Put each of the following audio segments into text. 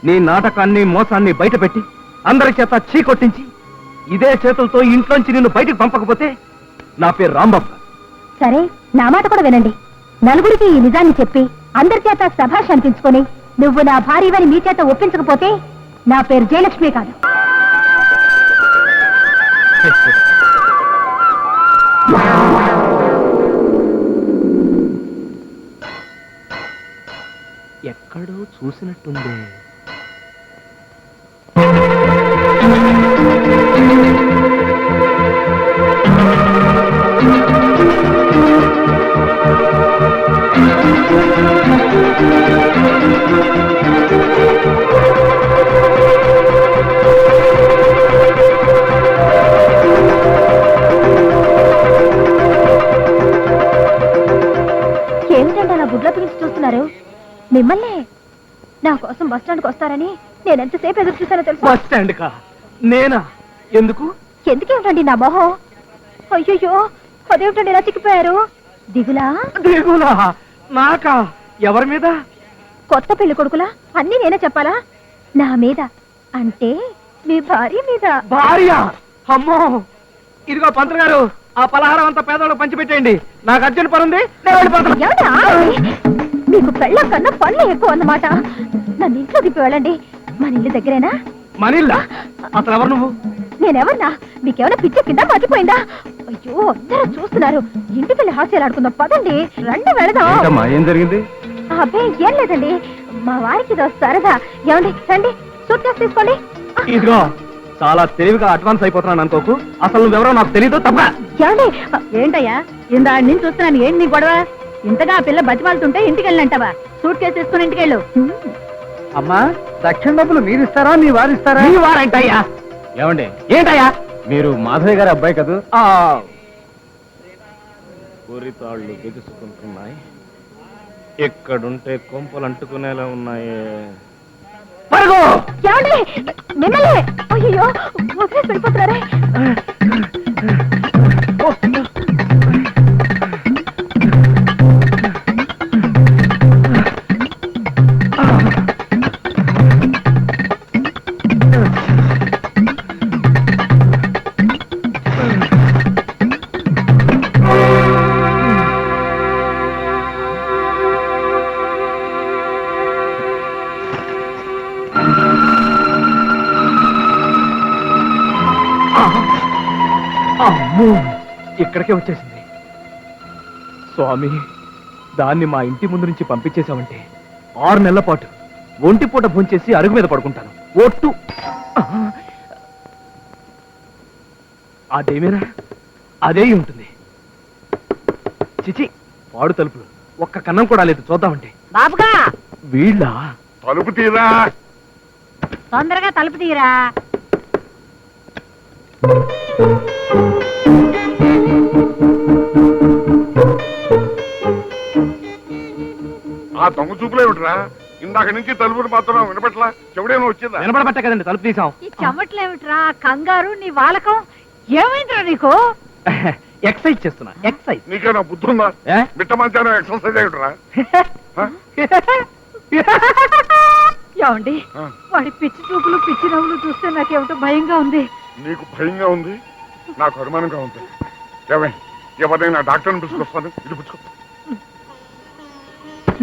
నీ నాటకాన్ని మోసాన్ని బయటపెట్టి అందరి చేత చీకొట్టించి ఇదే చేతులతో ఇంట్లోంచి నిన్ను బయటకు పంపకపోతే నా పేరు రాంబాబు. సరే, నా మాట కూడా వినండి. నలుగురికి ఈ నిజాన్ని చెప్పి అందరి చేత శభాష్ అనిపించుకొని నువ్వు నా భార్యవని మీ చేత ఒప్పించకపోతే నా పేరు జయలక్ష్మి కాదు. ఎక్కడో చూసినట్టుంది. ఏమిటంటే అలా గుడ్లో పిలిచి చూస్తున్నారు? మిమ్మల్ని నా కోసం బస్ స్టాండ్కి వస్తారని నేను ఎంతసేపు ఎదురు చూసానో తెలుసు. బస్ స్టాండ్ కా? నేనా? ఎందుకు? ఎందుకేమిటండి నా మొహం? అయ్యో, అదేమిటండి ఇలా చిక్కిపోయారు? దిగులా? దిగులా? నాకా? ఎవరి మీద? కొత్త పెళ్లి కొడుకులా అన్ని నేనే చెప్పాలా? నా మీద అంటే మీ భార్య మీద. భార్య? అమ్మో! ఇదిగో పంతులు గారు, ఆ పలహారం అంతా పేదవాళ్ళకి పంచిపెట్టేయండి. నాకు అర్జెంట్ పని ఉంది, నేను వెళ్ళిపోతాను. ఏమిటా? మీకు పెళ్ళ కన్నా పనులు ఎక్కువ అన్నమాట. నన్ను ఇంట్లో దిప్పి వెళ్ళండి. మన ఇల్లు దగ్గరేనా? మనిల్లా? అసలు ఎవరు నువ్వు? నేనెవరినా? మీకేమైనా పిచ్చి కింద మర్చిపోయిందా? అయ్యో, అందరూ చూస్తున్నారు. ఇంటికి వెళ్ళి హాస్యాలు ఆడుకుందాం. పదండి, రండి వెళదాం. ఏం జరిగింది? అబ్బే, ఏం లేదండి. మా వారికి ఇదో సరదా. ఏమండి, రండి, సూట్ కేసు తీసుకోండి. ఇదిగో, చాలా తెలివిగా అడ్వాన్స్ అయిపోతున్నాను అనుకోకు. అసలు నువ్వెవరో నాకు తెలీదు. తప్ప. ఏమండి? ఏంటయ్యా, ఇందా నేను చూస్తున్నాను. ఏంటి నీ గొడవ? ఇంతగా ఆ పిల్ల బతిమాలుతుంటే ఇంటికి వెళ్ళంటావా? సూట్ కేసు తీసుకుని ఇంటికి వెళ్ళు. అమ్మా, దక్షిణ డబ్బులు మీరు ఇస్తారా, మీ వారు ఇస్తారా? మీ వారంటయ్యా. ఏమండి? ఏంటయ్యా? మీరు మాధవయ్య గారి అబ్బాయి కదా? ఊరితాళ్ళు బిగుసుకుంటున్నాయి. ఎక్కడుంటే కొంపలు అంటుకునేలా ఉన్నాయే. ఏమండి? మిమ్మల్ని? అయ్యో, వదిలేసి వెళ్ళిపోతున్నారే. అమ్మో, ఇక్కడికే వచ్చేసింది. స్వామి, దాన్ని మా ఇంటి ముందు నుంచి పంపించేశామంటే 6 నెలల పాటు ఒంటి పూట భోంచేసి అరుగు మీద పడుకుంటాను. ఒట్టు. అదేమేనా? అదే ఉంటుంది. చిచి, పాడు తలుపులు, ఒక్క కన్నం కూడా లేదు. చూద్దామంటే. బాబుగా, వీళ్ళ తలుపు తీరా, తొందరగా తలుపు తీరా. ఆ దొంగ చూపులే ఏమిట్రా? ఇందాక నుంచి తలుపులు మాత్రం వినపట్లా. చెవుడేమో వచ్చిందా? వినపడబట్టే కదండి తలుపు తీసాం. ఈ చెమట్లేమిట్రా, కంగారు, నీ వాలకం ఏమైందిరా నీకు? ఎక్సైజ్ చేస్తున్నా, ఎక్సైజ్. నీకేనా బుద్ధి ఉందా? ఏ? మిట్ట మధ్యాహ్నం ఎక్సర్సైజ్ ఏమిట్రా? ఏమండి, వాడి పిచ్చి చూపులు పిచ్చి నవ్వులు చూస్తే నాకేమిటో భయంగా ఉంది. నీకు భయంగా ఉంది, నాకు అనుమానంగా ఉంది. ఎవరైనా డాక్టర్ని పిలుచుకొస్తాను. ఇది పుచ్చుకో.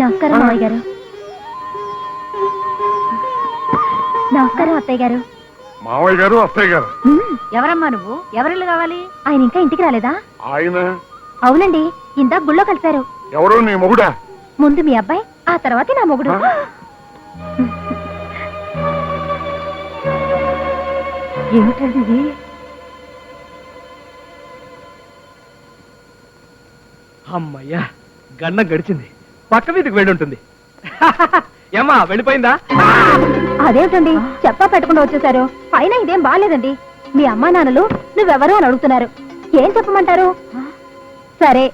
నమస్కారం మావయ్య గారు. నమస్కారం అత్తయ్య గారు. మావయ్య గారు, అత్తయ్య గారు. ఎవరమ్మా నువ్వు? ఎవరిల్లు కావాలి? ఆయన ఇంకా ఇంటికి రాలేదా? ఆయన? అవునండి, ఇందా గుళ్ళో కలిశారు. ఎవరు? నీ మొగుడా? ముందు మీ అబ్బాయి, ఆ తర్వాత నా మొగుడు. ఏమిటండి ఇది? అమ్మయ్యా, గండం గడిచింది. పక్క మీదకి వెళ్ళి ఉంటుంది. ఏమ్మా, వెళ్ళిపోయిందా? అదేమిటండి, చెప్పా పెట్టకుండా వచ్చేసారు. పైన ఇదేం బాలేదండి. మీ అమ్మా నాన్నలు నువ్వెవరు అని అడుగుతున్నారు. ఏం చెప్పమంటారు? సరే,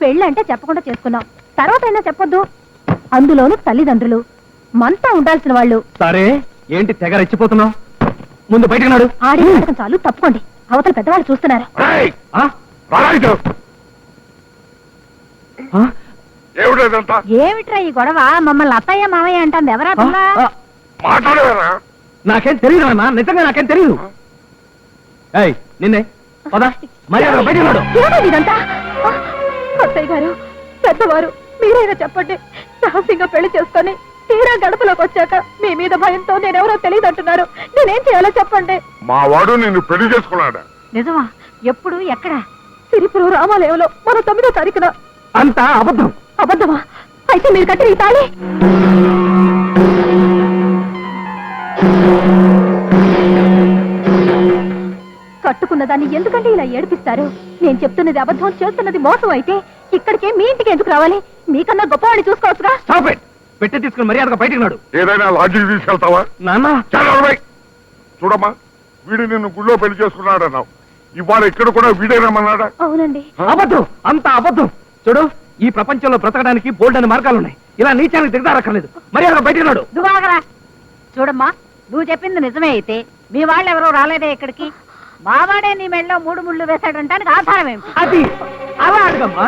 పెళ్ళంటే చెప్పకుండా చేసుకున్నాం, తర్వాత అయినా చెప్పొద్దు. అందులోనూ తల్లిదండ్రులు మనతో ఉండాల్సిన వాళ్ళు. సరే, ఏంటి తెగ రెచ్చిపోతున్నావు? ముందు బయటకు నాడు. ఆడి నాటకం చాలు, తప్పుకోండి. అవతల పెద్దవాళ్ళు చూస్తున్నారు. ఏమిటంతా? ఏమిట్రా ఈ గొడవ? మమ్మల్ని అత్తయ్య మావయ్య అంటుంది. ఎవరా పిల్ల? మాట్లాడేవారా? నాకేం తెలియదు నాన్న, నిజంగా నాకేం తెలియదు. ఏయ్ నిన్నే పద, మర్యాద బయట ఉన్నాడు. ఏమిటి ఇదంతా? అత్తయ్య గారు, పెద్దవారు, మీరైనా చెప్పండి. రహస్యంగా పెళ్లి చేసుకొని తీరా గడపలోకి వచ్చాక మీ మీద భయంతో నేనెవరో తెలియదు అంటున్నారు. నేనేం చేయాలో చెప్పండి. మా వాడు నిన్ను పెళ్లి చేసుకున్నాడా? నిజమా? ఎప్పుడు? ఎక్కడ? సిరిపురం రామాలయంలో మన 9వ తారీఖున. అంతా అబద్ధం. అబద్ధమా? అయితే మీరు కట్టిన ఈ తాళి? కట్టుకున్న దాన్ని ఎందుకంటే ఇలా ఏడిపిస్తారు? నేను చెప్తున్నది అబద్ధం, చేస్తున్నది మోసం అయితే ఇక్కడికే మీ ఇంటికి ఎందుకు రావాలి? మీకన్నా గొప్పవాడిని చూసుకోవచ్చుగా. Stop it! పెట్టి తీసుకుని మర్యాదగా బయటికి నాడు. ఏదైనా లాడ్జికి తీసుకెళ్తావా? నాన్న చాలా అరవై. చూడమ్మా, వీడు నిన్ను గుళ్ళో పెళ్లి చేసుకున్నాడు అన్నావు. ఇవాళ ఇక్కడ కూడా వీడేనమ్మన్నాడా? అవునండి. అబద్ధం, అంత అబద్ధం. చూడు, ఈ ప్రపంచంలో బ్రతకడానికి బోల్డ్ అనే మార్గాలున్నాయి. ఇలా నీచానికి దిగదారక్కర్లేదు. మర్యాదగా బయటికి నాడు. దుబాగరా చూడమ్మా, నువ్వు చెప్పింది నిజమే అయితే మీ వాళ్ళు ఎవరో రాలేదే ఇక్కడికి. మావాడే నీ మెళ్ళలో 3 ముళ్ళు వేశాడంటానికి ఆధారం ఏమిటి? అది అలా అడగమ్మా.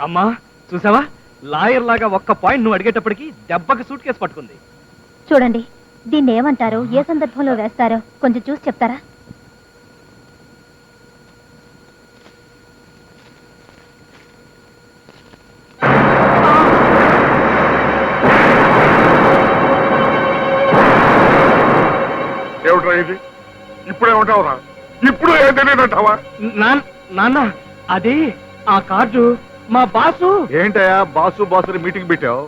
అమ్మా చూసావా, లాయర్ లాగా ఒక్క పాయింట్ నువ్వు అడిగేటప్పటికి దెబ్బకి సూట్ కేసు పట్టుకుంది. చూడండి, దీన్ని ఏమంటారు, ఏ సందర్భంలో వేస్తారో కొంచెం చూసి చెప్తారా? ఏమిట్రా ఇది? ఇప్పుడేమంటావురా? ఇప్పుడు ఏం తెలియదంటావా? నాన్న, అది ఆ కార్డు మా బాసు. ఏంటయ్యా బాసు బాసు మీటింగ్ పెట్టావు?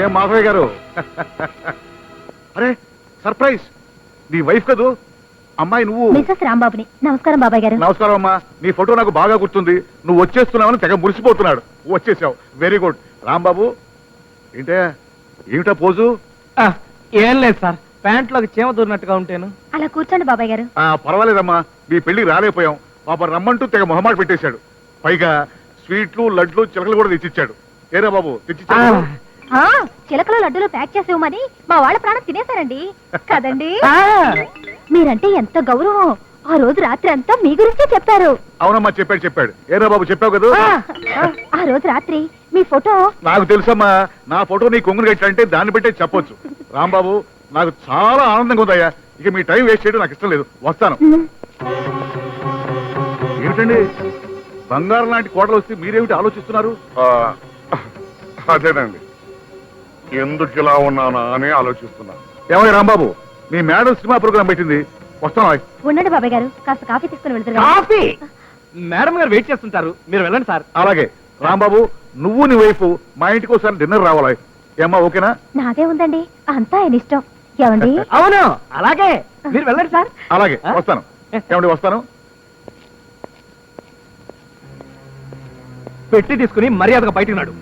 ఏం మాధవయ్య గారు? అరే సర్ప్రైజ్, నీ వైఫ్ కదూ అమ్మాయి నువ్వు? మిసెస్ రాంబాబుని. నమస్కారం బాబాయ్ గారు. నమస్కారం అమ్మా. నీ ఫోటో నాకు బాగా గుర్తుంది. నువ్వు వచ్చేస్తున్నావని తెగ మురిసిపోతున్నాడు. వచ్చేసావు, వెరీ గుడ్. రాంబాబు ఏంటయ్యా, ఏమిటా పోజు? ఏం లేదు సార్, ప్యాంట్లోకి చీమ దూరినట్టుగా ఉంటాను. అలా కూర్చోండి బాబాయ్ గారు. పర్వాలేదమ్మా, మీ పెళ్లికి రాలేకపోయాం. పాప రమ్మంటూ తెగ మొహమాట పెట్టేశాడు. పైగా స్వీట్లు లడ్లు చిలకలు కూడా తెచ్చిచ్చాడు. ఏరా బాబు తెచ్చిచ్చాడు? చిలకల లడ్డూలు ప్యాక్ చేసేవమని మా వాళ్ళ ప్రాణం తినేశారండి కదండి. మీరంటే ఎంత గౌరవం. ఆ రోజు రాత్రి అంతా మీ గురించే చెప్పారు. అవునమ్మా చెప్పాడు. ఏరా బాబు చెప్పావు కదా? ఆ రోజు రాత్రి మీ ఫోటో. నాకు తెలుసమ్మా, నా ఫోటో నీ కొంగురు కట్టాలంటే దాన్ని బట్టే చెప్పొచ్చు. రాంబాబు నాకు చాలా ఆనందంగా ఉందయ్యా. ఇక మీ టైం వేస్ట్ చేయడం నాకు ఇష్టం లేదు. వస్తాను. ఏమిటండి, బంగారం లాంటి కోటలు వస్తే మీరేమిటి ఆలోచిస్తున్నారు? అదేనండి, ఎందుకు ఇలా ఉన్నానా అని ఆలోచిస్తున్నా. ఏమయ్య రాంబాబు, మీ మేడం సినిమా ప్రోగ్రామ్ పెట్టింది, వస్తాను. ఉండండి బాబాయ్ గారు, కాస్త కాఫీ తీసుకుని వెళ్తారు. కాఫీ? మేడం గారు వెయిట్ చేస్తుంటారు, మీరు వెళ్ళండి సార్. అలాగే రాంబాబు, నువ్వు నీ వైఫ్ మా ఇంటికి ఒకసారి డిన్నర్ రావాలి. ఏమ్మా ఓకేనా? నాదే ఉందండి, అంతా ఆయన ఇష్టం. ఏమండి? అవును, అలాగే మీరు వెళ్ళండి సార్. అలాగే వస్తాను. ఏమండి వస్తాను. పెట్టి తీసుకుని మర్యాదగా బయటికి నాడు.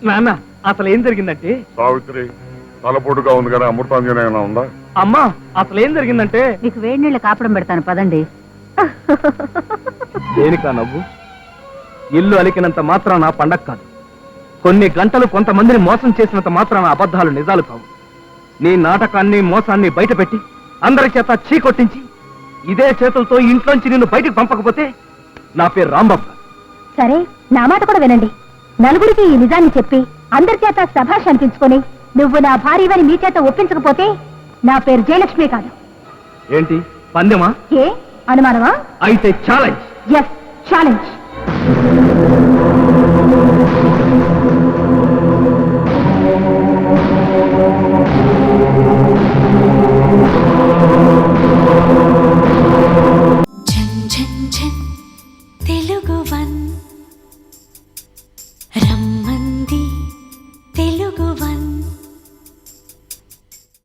నాన్న, అసలు ఏం జరిగిందంటే, సావిత్రి తలపోటుగా ఉంది కదా, అమృతాంజనేయన ఉందా? అమ్మా అసలు ఏం జరిగిందంటే, మీకు వేడి నీళ్ళు కాపడం పెడతాను పదండి. దేనికా నవ్వు? ఇల్లు అలికినంత మాత్రాన పండగ కాదు. కొన్ని గంటలు కొంతమందిని మోసం చేసినంత మాత్రాన అబద్ధాలు నిజాలు కావు. నీ నాటకాన్ని మోసాన్ని బయటపెట్టి అందరి చేత చీకొట్టించి ఇదే చేతులతో ఇంట్లోంచి నిన్ను బయటికి పంపకపోతే నా పేరు రాంబాబు. సరే, నా మాట కూడా వినండి. నలుగురికి ఈ నిజాన్ని చెప్పి అందరి చేత శభాష్ అనిపించుకొని నువ్వు నా భార్యవని మీ చేత ఒప్పించకపోతే నా పేరు జయలక్ష్మి కాదు. ఏంటి పందెమా? ఏ అనుమానమా? అయితే ఛాలెంజ్. Yes, challenge.